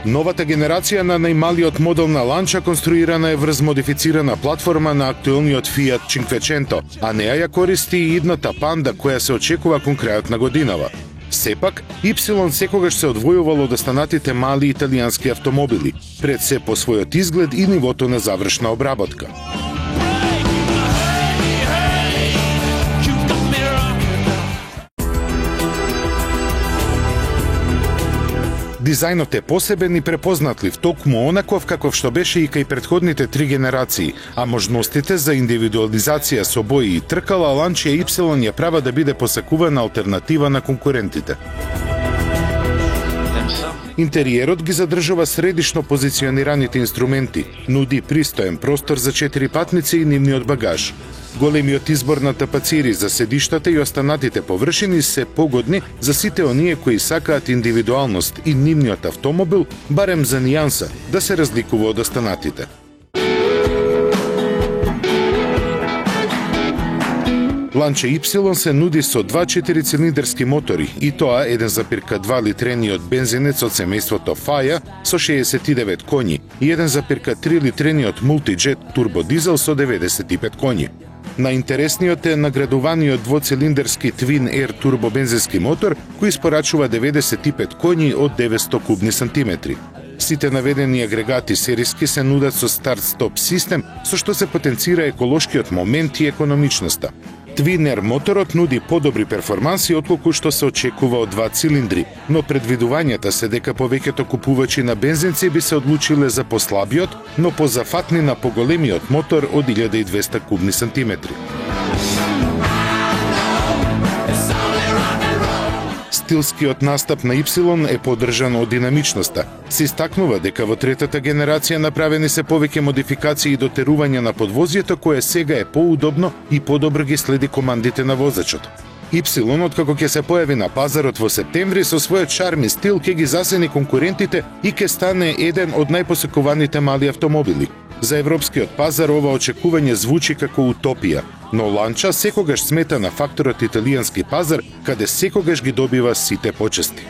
Новата генерација на најмалиот модел на Lancia конструирана е врз модифицирана платформа на актуелниот Fiat Cinquecento, а неа ја користи и идната Panda која се очекува кон крајот на годинава. Сепак, Y секогаш се одвојувало од останатите мали италијански автомобили, пред се по својот изглед и нивото на завршна обработка. Дизајнот е посебен и препознатлив, токму онаков каков што беше и кај претходните 3 генерации, а можностите за индивидуализација со бои и тркала Lancia Y ја права да биде посакувана алтернатива на конкурентите. Интериерот ги задржува средишно позиционираните инструменти, нуди пристоен простор за 4 патници и нивниот багаж. Големиот избор на тапацири за седиштата и останатите површини се погодни за сите оние кои сакаат индивидуалност и нивниот автомобил, барем за нијанса, да се разликува од останатите. Lancia Y се нуди со 2 4-цилиндарски мотори, и тоа 1,2 литрениот бензинец од семејството Faja со 69 коњи и 1,3 литрениот мултиджет турбодизел со 95 коњи. Најинтересниот е наградуваниот двоцилиндарски Twin Air турбобензински мотор, кој испорачува 95 коњи од 900 кубни сантиметри. Сите наведени агрегати сериски се нудат со старт-стоп систем, со што се потенцира еколошкиот момент и економичноста. Twin Air моторот нуди подобри перформанси отколку што се очекува од 2 цилиндри, но предвидувањата се дека повеќето купувачи на бензинци би се одлучиле за послабиот, но позафатни на поголемиот мотор од 1200 кубни сантиметри. Стилскиот настап на Y е поддржан од динамичноста. Се истакнува дека во третата генерација направени се повеќе модификации и дотерување на подвозјето кое сега е поудобно и подобро ги следи командите на возачот. Y, откако ќе се појави на пазарот во септември, со својот шарм и стил ќе ги засени конкурентите и ќе стане еден од најпосекуваните мали автомобили. За европскиот пазар ова очекување звучи како утопија, но Lancia секогаш смета на факторот италијански пазар, каде секогаш ги добива сите почести.